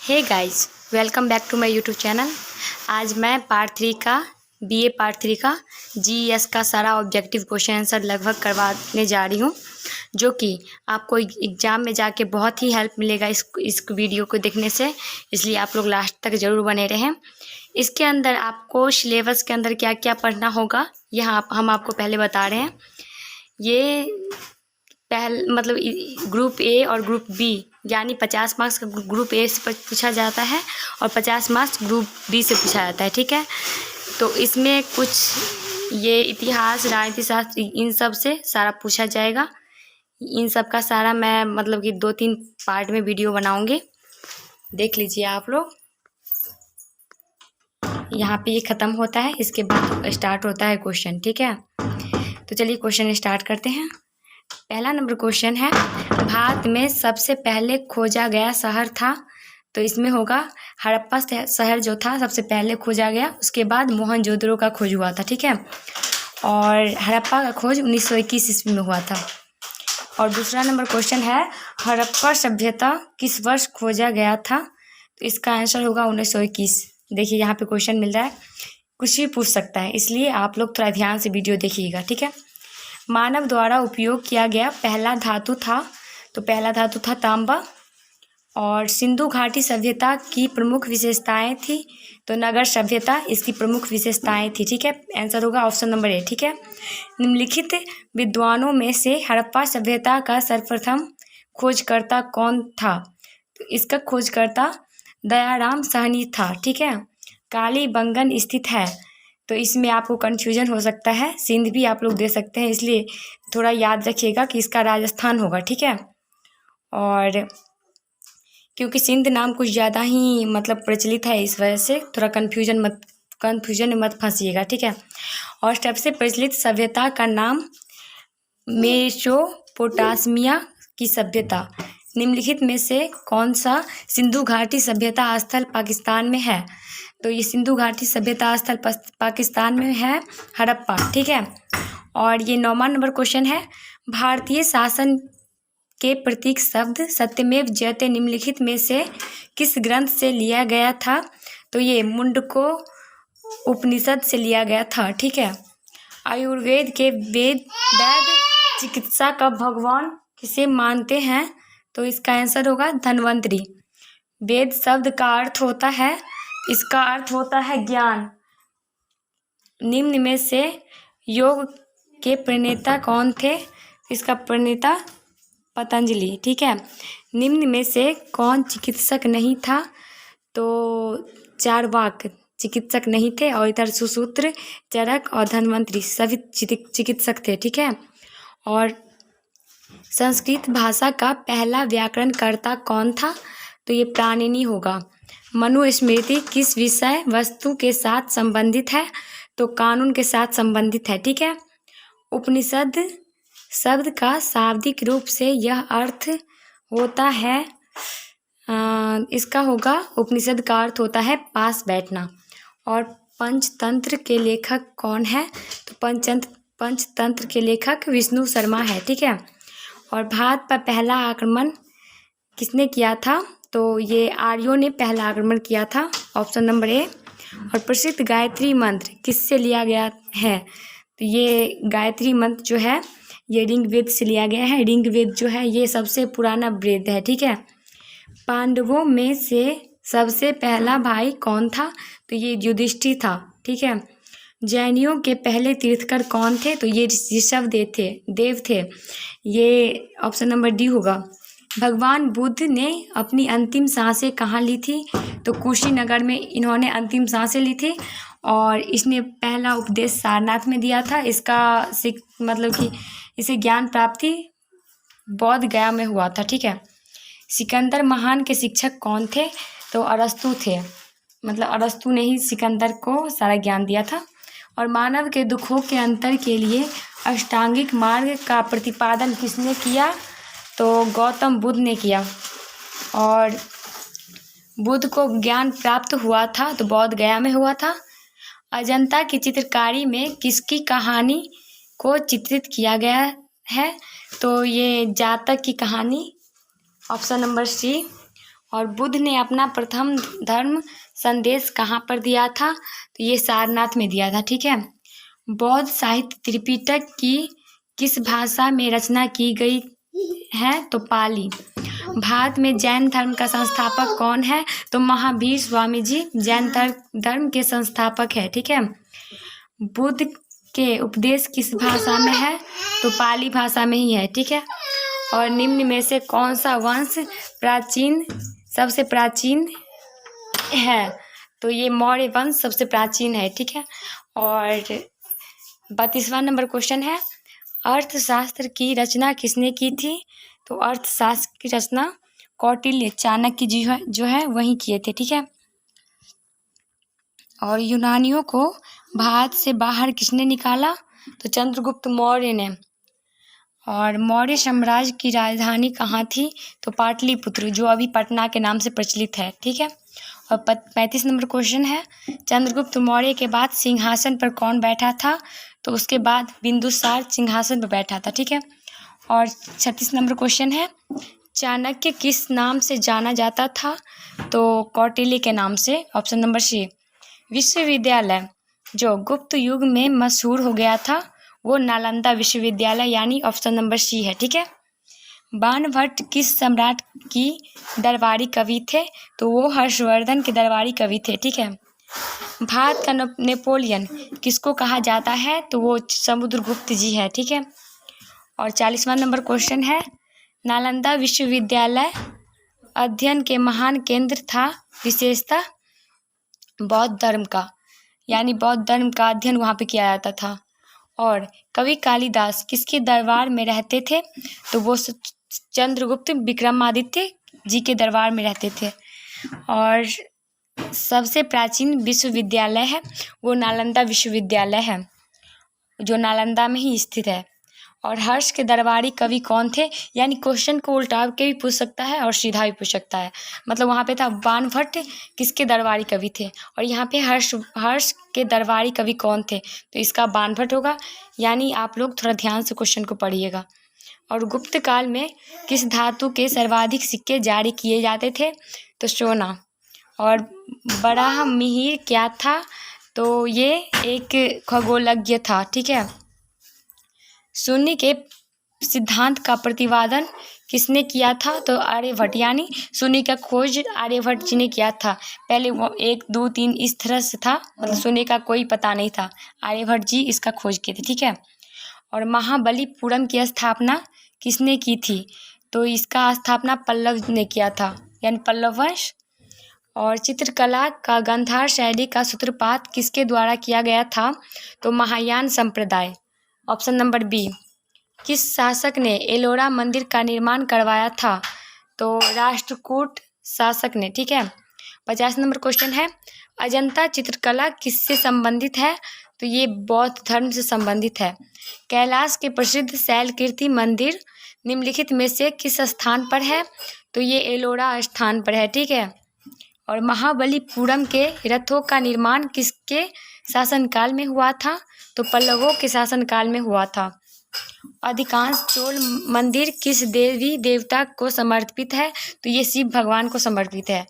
Hey guys, welcome back to my YouTube channel. आज मैं BA part 3 का GS का सारा ऑब्जेक्टिव क्वेश्चन आंसर लगभग करवाने जा रही हूँ, जो कि आपको एग्ज़ाम में जाके बहुत ही हेल्प मिलेगा इस वीडियो को देखने से। इसलिए आप लोग लास्ट तक ज़रूर बने रहें। इसके अंदर आपको सिलेबस के अंदर क्या क्या पढ़ना होगा यह हम आपको पहले बता रहे हैं। ये ग्रुप ए और ग्रुप बी यानी 50 मार्क्स का ग्रुप ए से पूछा जाता है और 50 मार्क्स ग्रुप बी से पूछा जाता है। ठीक है, तो इसमें कुछ ये इतिहास, राजनीति शास्त्र, इन सब से सारा पूछा जाएगा। इन सब का सारा मैं कि 2-3 पार्ट में वीडियो बनाऊंगी, देख लीजिए आप लोग। यहाँ पे ये ख़त्म होता है, इसके बाद स्टार्ट होता है क्वेश्चन। ठीक है, तो चलिए क्वेश्चन स्टार्ट करते हैं। पहला नंबर क्वेश्चन है, भारत में सबसे पहले खोजा गया शहर था। तो इसमें होगा हड़प्पा शहर जो था सबसे पहले खोजा गया, उसके बाद मोहनजोदड़ो का खोज हुआ था। ठीक है, और हड़प्पा का खोज 1921 ईस्वी में हुआ था। और दूसरा नंबर क्वेश्चन है, हड़प्पा सभ्यता किस वर्ष खोजा गया था। तो इसका आंसर होगा 1921। देखिए यहाँ पे क्वेश्चन मिल रहा है, कुछ भी पूछ सकता है, इसलिए आप लोग थोड़ा ध्यान से वीडियो देखिएगा। ठीक है, मानव द्वारा उपयोग किया गया पहला धातु था। तो पहला धातु था तांबा। और सिंधु घाटी सभ्यता की प्रमुख विशेषताएं थी। तो नगर सभ्यता इसकी प्रमुख विशेषताएं थी। ठीक है, आंसर होगा ऑप्शन नंबर ए। ठीक है, निम्नलिखित विद्वानों में से हड़प्पा सभ्यता का सर्वप्रथम खोजकर्ता कौन था। तो इसका खोजकर्ता दयाराम साहनी था। ठीक है, कालीबंगन स्थित है। तो इसमें आपको कन्फ्यूजन हो सकता है, सिंध भी आप लोग दे सकते हैं, इसलिए थोड़ा याद रखिएगा कि इसका राजस्थान होगा। ठीक है, और क्योंकि सिंध नाम कुछ ज़्यादा ही प्रचलित है, इस वजह से थोड़ा कन्फ्यूजन में मत फंसिएगा। ठीक है, और सबसे प्रचलित सभ्यता का नाम मेसोपोटामिया की सभ्यता। निम्नलिखित में से कौन सा सिंधु घाटी सभ्यता स्थल पाकिस्तान में है। तो ये सिंधु घाटी सभ्यता स्थल पाकिस्तान में है हड़प्पा। ठीक है, और ये 9वां नंबर क्वेश्चन है, भारतीय शासन के प्रतीक शब्द सत्यमेव जयते निम्नलिखित में से किस ग्रंथ से लिया गया था। तो ये मुंडको उपनिषद से लिया गया था। ठीक है, आयुर्वेद के वैद्य चिकित्सा का भगवान किसे मानते हैं। तो इसका आंसर होगा धन्वंतरी। वेद शब्द का अर्थ होता है, इसका अर्थ होता है ज्ञान। निम्न में से योग के प्रणेता कौन थे। इसका प्रणेता पतंजलि। ठीक है, निम्न में से कौन चिकित्सक नहीं था। तो चारवाक चिकित्सक नहीं थे, और इधर सुश्रुत, चरक और धन्वंतरी सभी चिकित्सक थे। ठीक है, और संस्कृत भाषा का पहला व्याकरणकर्ता कौन था। तो ये पाणिनि होगा। मनुस्मृति किस विषय वस्तु के साथ संबंधित है। तो कानून के साथ संबंधित है। ठीक है, उपनिषद शब्द का शाब्दिक रूप से यह अर्थ होता है, इसका होगा उपनिषद का अर्थ होता है पास बैठना। और पंचतंत्र के लेखक कौन है। तो पंचतंत्र के लेखक विष्णु शर्मा है। ठीक है, और भारत पर पहला आक्रमण किसने किया था। तो ये आर्यों ने पहला आक्रमण किया था, ऑप्शन नंबर ए। और प्रसिद्ध गायत्री मंत्र किससे लिया गया है। तो ये गायत्री मंत्र जो है ये ऋग्वेद से लिया गया है। ऋग्वेद जो है ये सबसे पुराना वेद है। ठीक है, पांडवों में से सबसे पहला भाई कौन था। तो ये युधिष्ठिर था। ठीक है, जैनियों के पहले तीर्थकर कौन थे। तो ये ऋषभ देव थे। ये ऑप्शन नंबर डी होगा। भगवान बुद्ध ने अपनी अंतिम सांसें कहाँ ली थी। तो कुशीनगर में इन्होंने अंतिम सांसें ली थी, और इसने पहला उपदेश सारनाथ में दिया था। इसका कि इसे ज्ञान प्राप्ति बौद्ध गया में हुआ था। ठीक है, सिकंदर महान के शिक्षक कौन थे। तो अरस्तु थे। अरस्तु ने ही सिकंदर को सारा ज्ञान दिया था। और मानव के दुखों के अंतर के लिए अष्टांगिक मार्ग का प्रतिपादन किसने किया। तो गौतम बुद्ध ने किया। और बुद्ध को ज्ञान प्राप्त हुआ था तो बौद्ध गया में हुआ था। अजंता की चित्रकारी में किसकी कहानी को चित्रित किया गया है। तो ये जातक की कहानी, ऑप्शन नंबर सी। और बुद्ध ने अपना प्रथम धर्म संदेश कहाँ पर दिया था? तो ये सारनाथ में दिया था, ठीक है। बौद्ध साहित्य त्रिपिटक की किस भाषा में रचना की गई है? तो पाली। भारत में जैन धर्म का संस्थापक कौन है? तो महावीर स्वामी जी जैन धर्म के संस्थापक है, ठीक है। बुद्ध के उपदेश किस भाषा में है? तो पाली भाषा में ही है, ठीक है। और निम्न में से कौन सा वंश सबसे प्राचीन है? तो ये मौर्य वंश सबसे प्राचीन है, ठीक है। और 32वां नंबर क्वेश्चन है, अर्थशास्त्र की रचना किसने की थी? तो अर्थशास्त्र की रचना कौटिल्य चाणक्य जी जो है वही किए थे, ठीक है। और यूनानियों को भारत से बाहर किसने निकाला? तो चंद्रगुप्त मौर्य ने। और मौर्य साम्राज्य की राजधानी कहाँ थी? तो पाटलिपुत्र, जो अभी पटना के नाम से प्रचलित है, ठीक है। और 35 नंबर क्वेश्चन है, चंद्रगुप्त मौर्य के बाद सिंहासन पर कौन बैठा था? तो उसके बाद बिंदुसार सिंहासन पर बैठा था, ठीक है। और 36 नंबर क्वेश्चन है, चाणक्य किस नाम से जाना जाता था? तो कौटिल्य के नाम से, ऑप्शन नंबर सी। विश्वविद्यालय जो गुप्त युग में मशहूर हो गया था वो नालंदा विश्वविद्यालय, यानी ऑप्शन नंबर सी है, ठीक है। बाणभट्ट किस सम्राट की दरबारी कवि थे? तो वो हर्षवर्धन के दरबारी कवि थे, ठीक है। भारत का नेपोलियन किसको कहा जाता है? तो वो समुद्रगुप्त जी है, ठीक है। और 40वां नंबर क्वेश्चन है, नालंदा विश्वविद्यालय अध्ययन के महान केंद्र था, विशेषता बौद्ध धर्म का, यानी बौद्ध धर्म का अध्ययन वहाँ पे किया जाता था। और कवि कालिदास किसके दरबार में रहते थे? तो वो चंद्रगुप्त विक्रमादित्य जी के दरबार में रहते थे। और सबसे प्राचीन विश्वविद्यालय है वो नालंदा विश्वविद्यालय है, जो नालंदा में ही स्थित है। और हर्ष के दरबारी कवि कौन थे? यानी क्वेश्चन को उल्टा के भी पूछ सकता है और सीधा भी पूछ सकता है। मतलब वहाँ पे था बाणभट्ट किसके दरबारी कवि थे, और यहाँ पे हर्ष के दरबारी कवि कौन थे? तो इसका बाणभट्ट होगा। यानी आप लोग थोड़ा ध्यान से क्वेश्चन को पढ़िएगा। और गुप्त काल में किस धातु के सर्वाधिक सिक्के जारी किए जाते थे? तो सोना। और बराहमिहिर क्या था? तो ये एक खगोलज्ञ था, ठीक है। शून्य के सिद्धांत का प्रतिपादन किसने किया था? तो आर्यभट्ट, यानी शून्य का खोज आर्यभट्ट जी ने किया था। पहले वो 1 2 3 इस तरह से था, मतलब शून्य का कोई पता नहीं था, आर्यभट्ट जी इसका खोज किए थे, ठीक है। और महाबलीपुरम की स्थापना किसने की थी? तो इसका स्थापना पल्लव ने किया था, यानी पल्लव वंश। और चित्रकला का गांधार शैली का सूत्रपात किसके द्वारा किया गया था? तो महायान संप्रदाय, ऑप्शन नंबर बी। किस शासक ने एलोरा मंदिर का निर्माण करवाया था? तो राष्ट्रकूट शासक ने, ठीक है। 50 नंबर क्वेश्चन है, अजंता चित्रकला किससे संबंधित है? तो ये बौद्ध धर्म से संबंधित है। कैलाश के प्रसिद्ध शैलकीर्ति मंदिर निम्नलिखित में से किस स्थान पर है? तो ये एलोरा स्थान पर है, ठीक है। और महाबलीपुरम के रथों का निर्माण किसके शासनकाल में हुआ था? तो पल्लवों के शासनकाल में हुआ था। अधिकांश चोल मंदिर किस देवी देवता को समर्पित है? तो ये शिव भगवान को समर्पित है।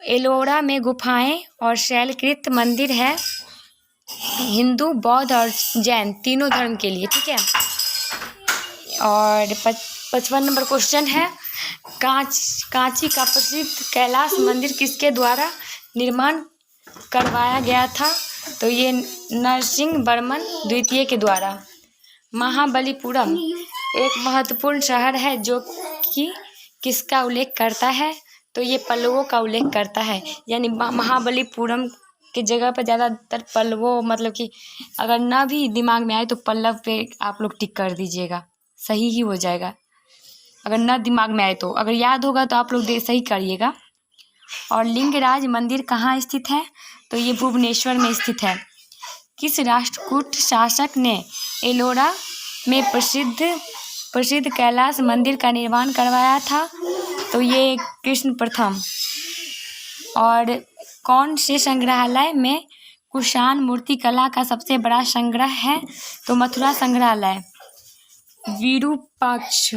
एलोरा में गुफाएं और शैलकृत मंदिर है हिंदू, बौद्ध और जैन तीनों धर्म के लिए, ठीक है। और 55 नंबर क्वेश्चन है, कांची का प्रसिद्ध कैलाश मंदिर किसके द्वारा निर्माण करवाया गया था? तो ये नरसिंह वर्मन द्वितीय के द्वारा। महाबलीपुरम एक महत्वपूर्ण शहर है जो कि किसका उल्लेख करता है? तो ये पल्लवों का उल्लेख करता है। यानी महाबलीपुरम की जगह पर ज़्यादातर पल्लवों, मतलब कि अगर ना भी दिमाग में आए तो पल्लव पे आप लोग टिक कर दीजिएगा, सही ही हो जाएगा। अगर ना दिमाग में आए तो, अगर याद होगा तो आप लोग सही करिएगा। और लिंगराज मंदिर कहाँ स्थित है? तो ये भुवनेश्वर में स्थित है। किस राष्ट्रकूट शासक ने एलोरा में प्रसिद्ध कैलाश मंदिर का निर्माण करवाया था? तो ये कृष्ण प्रथम। और कौन से संग्रहालय में कुषाण मूर्तिकला का सबसे बड़ा संग्रह है? तो मथुरा संग्रहालय। विरूपाक्ष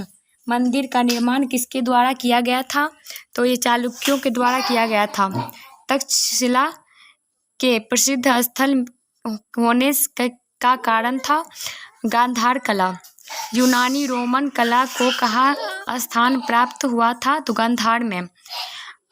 मंदिर का निर्माण किसके द्वारा किया गया था? तो ये चालुक्यों के द्वारा किया गया था। तक्षशिला के प्रसिद्ध स्थल होने का कारण था गांधार कला। यूनानी रोमन कला को कहाँ स्थान प्राप्त हुआ था? तो गांधार में।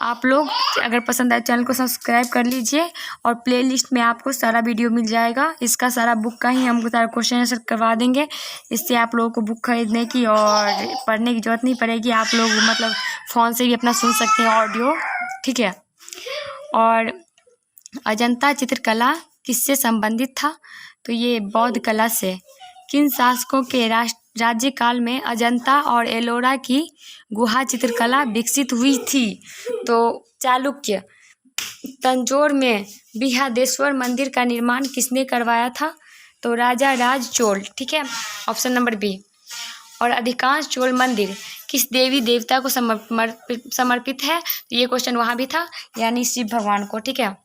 आप लोग अगर पसंद आए चैनल को सब्सक्राइब कर लीजिए और प्लेलिस्ट में आपको सारा वीडियो मिल जाएगा। इसका सारा बुक का ही हमको सारा क्वेश्चन आंसर करवा देंगे। इससे आप लोगों को बुक खरीदने की और पढ़ने की ज़रूरत नहीं पड़ेगी। आप लोग मतलब फ़ोन से भी अपना सुन सकते हैं ऑडियो, ठीक है। और अजंता चित्रकला किससे संबंधित था? तो ये बौद्ध कला से। किन शासकों के राज्यकाल में अजंता और एलोरा की गुहा चित्रकला विकसित हुई थी? तो चालुक्य। तंजौर में बृहदेश्वर मंदिर का निर्माण किसने करवाया था? तो राजा राज चोल, ठीक है, ऑप्शन नंबर बी। और अधिकांश चोल मंदिर किस देवी देवता को समर्पित है? तो ये क्वेश्चन वहाँ भी था, यानी शिव भगवान को, ठीक है।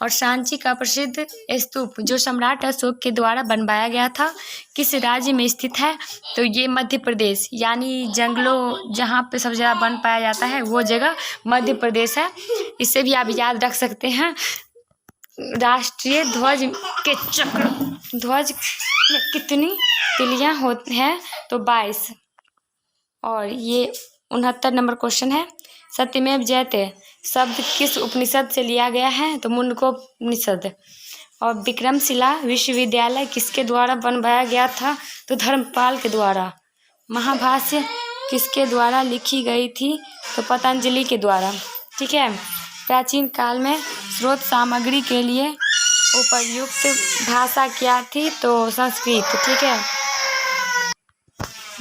और सांची का प्रसिद्ध स्तूप जो सम्राट अशोक के द्वारा बनवाया गया था किस राज्य में स्थित है? तो ये मध्य प्रदेश, यानी जंगलों जहाँ पे सबसे ज़्यादा बन पाया जाता है वो जगह मध्य प्रदेश है। इससे भी आप याद रख सकते हैं। राष्ट्रीय ध्वज के चक्र ध्वज में कितनी तिलियाँ होती हैं? तो 22। और ये 69 नंबर क्वेश्चन है। सत्यमेव जयते शब्द किस उपनिषद से लिया गया है? तो मुंडकोपनिषद। और विक्रमशिला विश्वविद्यालय किसके द्वारा बनवाया गया था? तो धर्मपाल के द्वारा। महाभाष्य किसके द्वारा लिखी गई थी? तो पतंजलि के द्वारा, ठीक है। प्राचीन काल में स्रोत सामग्री के लिए उपयुक्त भाषा क्या थी? तो संस्कृत, ठीक है।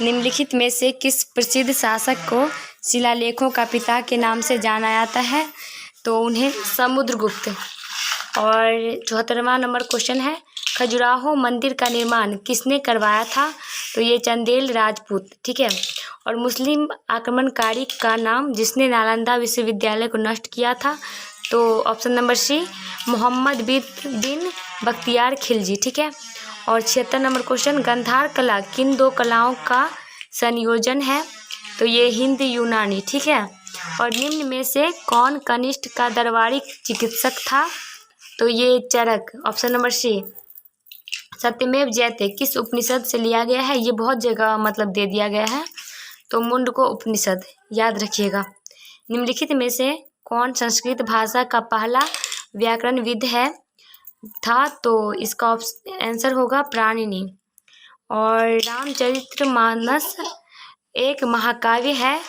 निम्नलिखित में से किस प्रसिद्ध शासक को शिलालेखों का पिता के नाम से जाना जाता है? तो उन्हें समुद्रगुप्त। और 74वां नंबर क्वेश्चन है। खजुराहो मंदिर का निर्माण किसने करवाया था? तो ये चंदेल राजपूत, ठीक है। और मुस्लिम आक्रमणकारी का नाम जिसने नालंदा विश्वविद्यालय को नष्ट किया था? तो ऑप्शन नंबर सी, मोहम्मद बिन बख्तियार खिलजी, ठीक है। और 76 नंबर क्वेश्चन। गांधार कला किन दो कलाओं का संयोजन है? तो ये हिंद यूनानी, ठीक है। और निम्न में से कौन कनिष्ठ का दरबारी चिकित्सक था? तो ये चरक, ऑप्शन नंबर सी। सत्यमेव जयते किस उपनिषद से लिया गया है? ये बहुत जगह मतलब दे दिया गया है, तो मुंडको उपनिषद, याद रखिएगा। निम्नलिखित में से कौन संस्कृत भाषा का पहला व्याकरणविद था? तो इसका आंसर होगा प्राणिनि। और रामचरितमानस एक महाकाव्य है,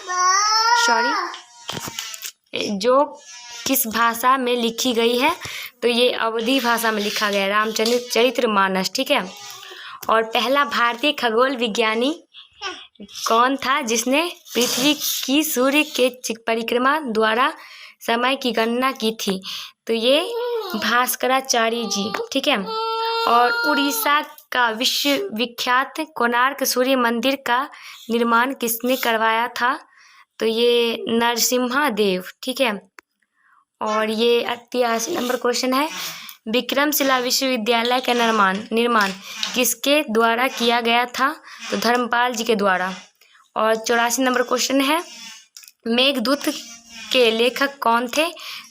जो किस भाषा में लिखी गई है? तो ये अवधी भाषा में लिखा गया है, रामचरितमानस, ठीक है। और पहला भारतीय खगोल विज्ञानी कौन था जिसने पृथ्वी की सूर्य के परिक्रमा द्वारा समय की गणना की थी? तो ये भास्कराचार्य जी, ठीक है। और उड़ीसा का विश्वविख्यात कोणार्क सूर्य मंदिर का निर्माण किसने करवाया था? तो ये नरसिम्हा देव, ठीक है। और ये 83 नंबर क्वेश्चन है। विक्रमशिला विश्वविद्यालय का निर्माण किसके द्वारा किया गया था? तो धर्मपाल जी के द्वारा। और 84 नंबर क्वेश्चन है। मेघदूत के लेखक कौन थे?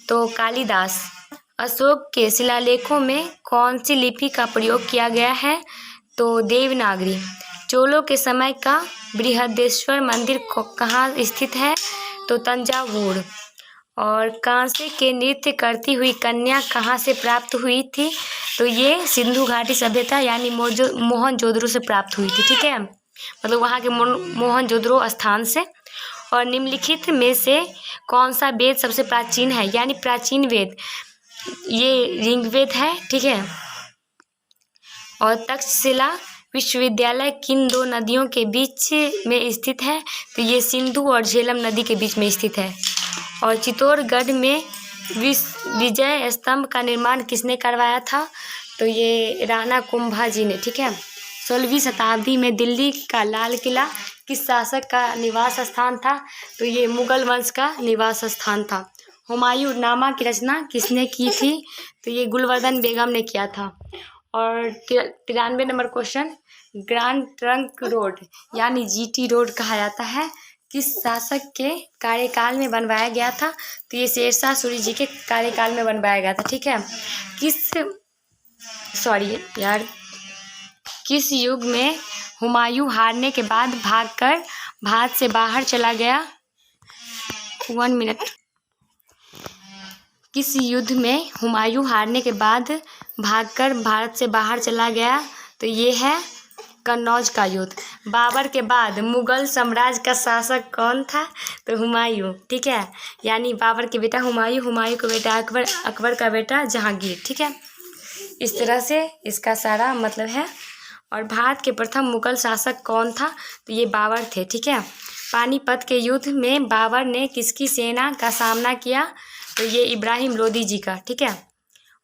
तो कालिदास। अशोक के शिलालेखों में कौन सी लिपि का प्रयोग किया गया है? तो देवनागरी। चोलों के समय का बृहदेश्वर मंदिर कहाँ स्थित है? तो तंजावुर। और कांसे के नृत्य करती हुई कन्या कहाँ से प्राप्त हुई थी? तो ये सिंधु घाटी सभ्यता यानी मोहनजोदड़ो से प्राप्त हुई थी, ठीक है, मतलब वहाँ के मोहनजोदड़ो स्थान से। और निम्नलिखित में से कौन सा वेद सबसे प्राचीन है? यानी प्राचीन वेद ये ऋग्वेद है, ठीक है। और तक्षशिला विश्वविद्यालय किन दो नदियों के बीच में स्थित है? तो ये सिंधु और झेलम नदी के बीच में स्थित है। और चित्तौड़गढ़ में विजय स्तंभ का निर्माण किसने करवाया था? तो ये राणा कुंभा जी ने, ठीक है। 16वीं शताब्दी में दिल्ली का लाल किला किस शासक का निवास स्थान था? तो ये मुगल वंश का निवास स्थान था। हुमायूंनामा की रचना किसने की थी? तो ये गुलवर्धन बेगम ने किया था। और 93 number question. Grand trunk road यानी जीटी रोड कहा जाता है किस शासक के कार्यकाल में बनवाया गया था? तो ये शेरशाह सूरी जी के कार्यकाल में बनवाया गया था। ठीक है। किस युग में हुमायूं हारने के बाद भागकर भारत से बाहर चला गया? 1 मिनट। किस युद्ध में हुमायूं हारने के बाद भागकर भारत से बाहर चला गया? तो ये है कन्नौज का युद्ध। बाबर के बाद मुगल साम्राज्य का शासक कौन था? तो हुमायूं। ठीक है। यानी बाबर के बेटा हुमायूं, हुमायूं का बेटा अकबर, अकबर का बेटा जहांगीर। ठीक है। इस तरह से इसका सारा मतलब है। और भारत के प्रथम मुगल शासक कौन था? तो ये बाबर थे। ठीक है। पानीपत के युद्ध में बाबर ने किसकी सेना का सामना किया? तो ये इब्राहिम लोदी जी का। ठीक है।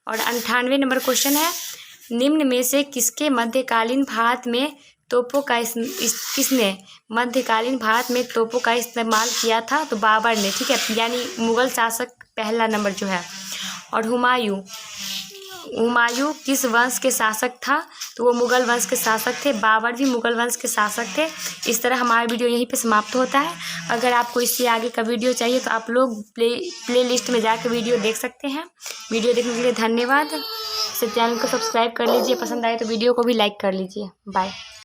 और 98 नंबर क्वेश्चन है, निम्न में से किसने मध्यकालीन भारत में तोपों का इस्तेमाल किया था? तो बाबर ने। ठीक है। यानी मुगल शासक पहला नंबर जो है। और हुमायूं किस वंश के शासक था? तो वो मुगल वंश के शासक थे। बाबर भी मुगल वंश के शासक थे। इस तरह हमारा वीडियो यहीं पे समाप्त होता है। अगर आपको इससे आगे का वीडियो चाहिए तो आप लोग प्ले लिस्ट में जाकर वीडियो देख सकते हैं। वीडियो देखने के लिए धन्यवाद। चैनल को सब्सक्राइब कर लीजिए, पसंद आए तो वीडियो को भी लाइक कर लीजिए। बाय।